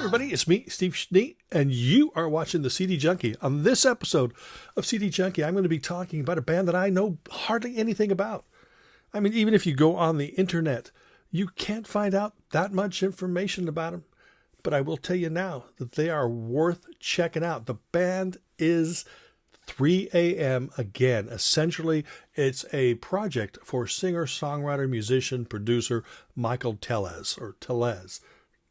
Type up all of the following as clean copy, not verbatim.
everybody, it's me, Steve Schnee, and you are watching the CD Junkie. On this episode of CD Junkie, I'm going to be talking about a band that I know hardly anything about. I mean, even if you go on the internet, you can't find out that much information about them. But I will tell you now that they are worth checking out. The band is 3 a.m. again. Essentially, it's a project for singer, songwriter, musician, producer Michael Tellez, or Tellez.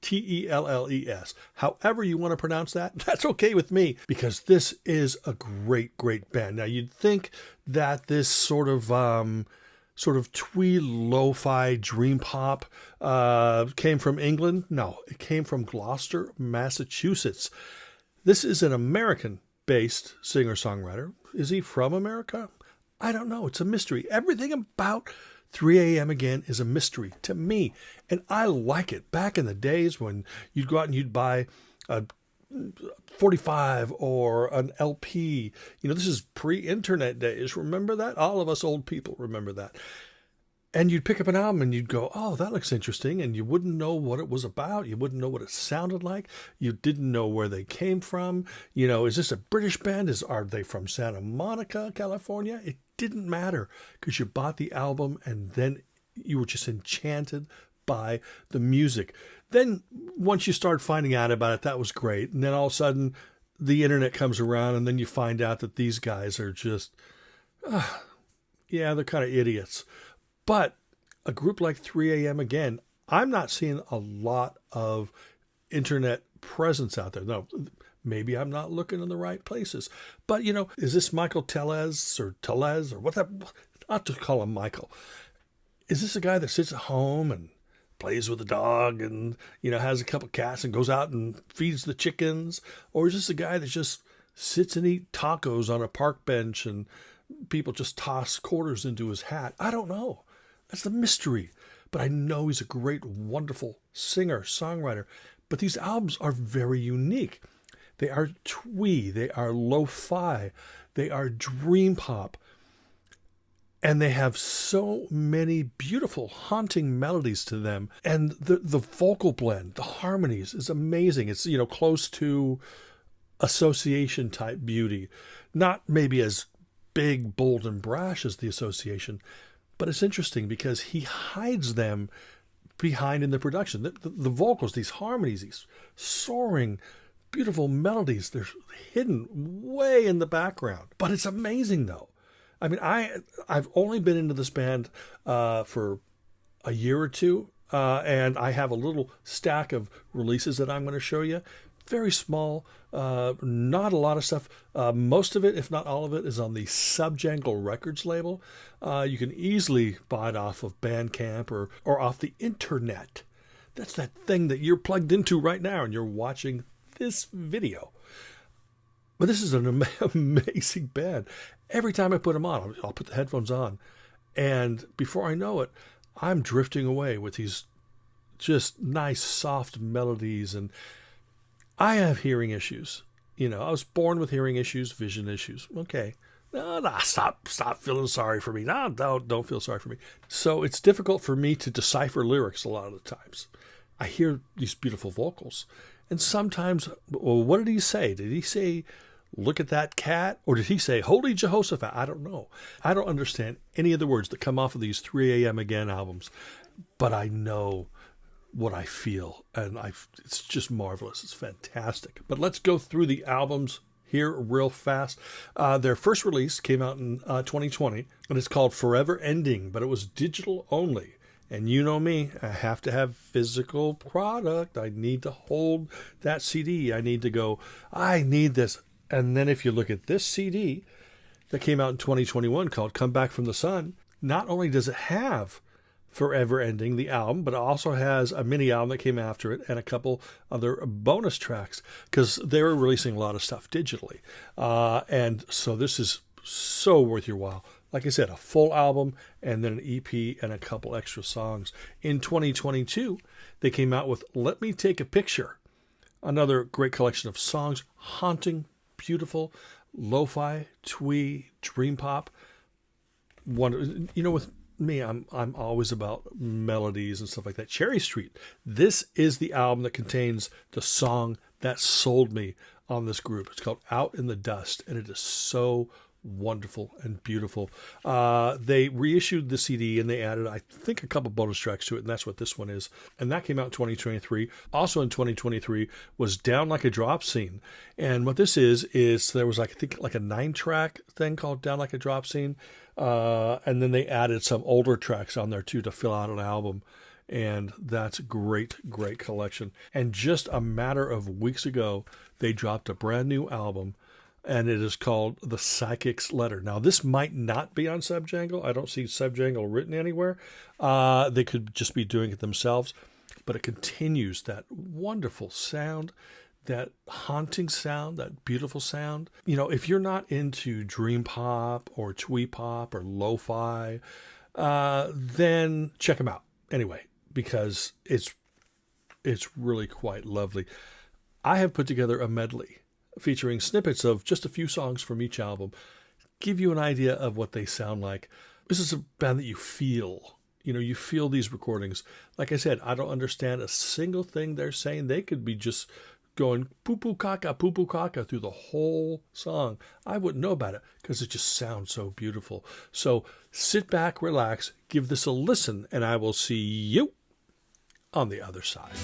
T-E-L-L-E-S. However you want to pronounce that, that's okay with me, because this is a great, great band. Now, you'd think that this sort of twee lo-fi dream pop came from England. No, it came from Gloucester, Massachusetts. This is an American-based singer-songwriter. Is he from America? I don't know. It's a mystery. Everything about 3 a.m. again is a mystery to me, and I like it. Back in the days when you'd go out and you'd buy a 45 or an LP, this is pre-internet days. Remember that? All of us old people remember that. And you'd pick up an album and you'd go, oh, that looks interesting. And you wouldn't know what it was about. You wouldn't know what it sounded like. You didn't know where they came from. Is this a British band? Are they from Santa Monica, California? It didn't matter, because you bought the album and then you were just enchanted by the music. Then once you start finding out about it, that was great. And then all of a sudden the internet comes around and then you find out that these guys are just, they're kind of idiots. But a group like 3 a.m. again, I'm not seeing a lot of internet presence out there. No, maybe I'm not looking in the right places. But, is this Michael Tellez or what that? I'll just call him Michael. Is this a guy that sits at home and plays with a dog and, has a couple cats and goes out and feeds the chickens? Or is this a guy that just sits and eats tacos on a park bench and people just toss quarters into his hat? I don't know. That's the mystery. But I know he's a great, wonderful singer, songwriter. But these albums are very unique. They are twee, they are lo-fi, they are dream pop. And they have so many beautiful, haunting melodies to them. And the vocal blend, the harmonies is amazing. It's, close to Association type beauty. Not maybe as big, bold, and brash as the Association, but it's interesting because he hides them behind in the production. The vocals, these harmonies, these soaring, beautiful melodies, they're hidden way in the background. But it's amazing, though. I mean, I've only been into this band for a year or two, and I have a little stack of releases that I'm going to show you. Very small, not a lot of stuff. Most of it, if not all of it, is on the Subjangle Records label. You can easily buy it off of Bandcamp or off the internet. That's that thing that you're plugged into right now and you're watching this video. But this is an amazing band. Every time I put them on, I'll put the headphones on, and before I know it, I'm drifting away with these just nice, soft melodies. And I have hearing issues. I was born with hearing issues, vision issues. Okay. No, stop feeling sorry for me. No, don't feel sorry for me. So it's difficult for me to decipher lyrics a lot of the times. I hear these beautiful vocals. And sometimes, well, what did he say? Did he say, look at that cat? Or did he say, holy Jehoshaphat? I don't know. I don't understand any of the words that come off of these 3 a.m. again albums. But I know what I feel, and it's just marvelous. It's fantastic. But let's go through the albums here real fast. Their first release came out in 2020, and it's called Forever Ending, but it was digital only. And you know me, I have to have physical product. I need to hold that CD. I need to go, I need this. And then if you look at this CD that came out in 2021 called Come Back from the Sun, not only does it have Forever Ending, the album, but it also has a mini album that came after it and a couple other bonus tracks, because they were releasing a lot of stuff digitally. And so this is so worth your while. Like I said, a full album and then an EP and a couple extra songs. In 2022, they came out with Let Me Take a Picture, another great collection of songs, haunting, beautiful, lo-fi, twee, dream pop. With me, I'm always about melodies and stuff like that. Cherry Street. This is the album that contains the song that sold me on this group. It's called Out in the Dust, and it is so wonderful and beautiful. They reissued the CD and they added, I think, a couple bonus tracks to it, and that's what this one is. And that came out in 2023. Also in 2023 was Down Like a Drop Scene. And what this is there was, I think, like a 9-track thing called Down Like a Drop Scene. And then they added some older tracks on there too to fill out an album. And that's a great collection. And just a matter of weeks ago, they dropped a brand new album, and it is called The Psychic's Letter. Now, this might not be on Subjangle. I don't see Subjangle written anywhere. They could just be doing it themselves. But it continues that wonderful sound, that haunting sound, that beautiful sound. You know, if you're not into dream pop or twee pop or lo-fi, then check them out anyway, because it's really quite lovely. I have put together a medley featuring snippets of just a few songs from each album, give you an idea of what they sound like. This is a band that you feel. You know, you feel these recordings. Like I said, I don't understand a single thing they're saying. They could be just going poo-poo caca through the whole song. I wouldn't know about it because it just sounds so beautiful. So sit back, relax, give this a listen, and I will see you on the other side.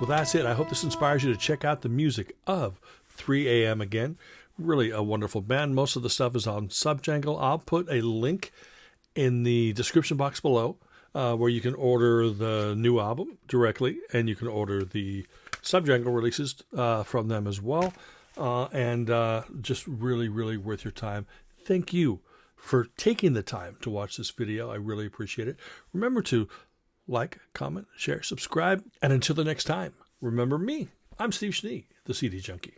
Well, that's it. I hope this inspires you to check out the music of 3 a.m. again. Really a wonderful band. Most of the stuff is on Subjangle. I'll put a link in the description box below where you can order the new album directly, and you can order the Subjangle releases from them as well. And just really, really worth your time. Thank you for taking the time to watch this video. I really appreciate it. Remember to like, comment, share, subscribe, and until the next time, remember me. I'm Steve Schnee, the CD Junkie.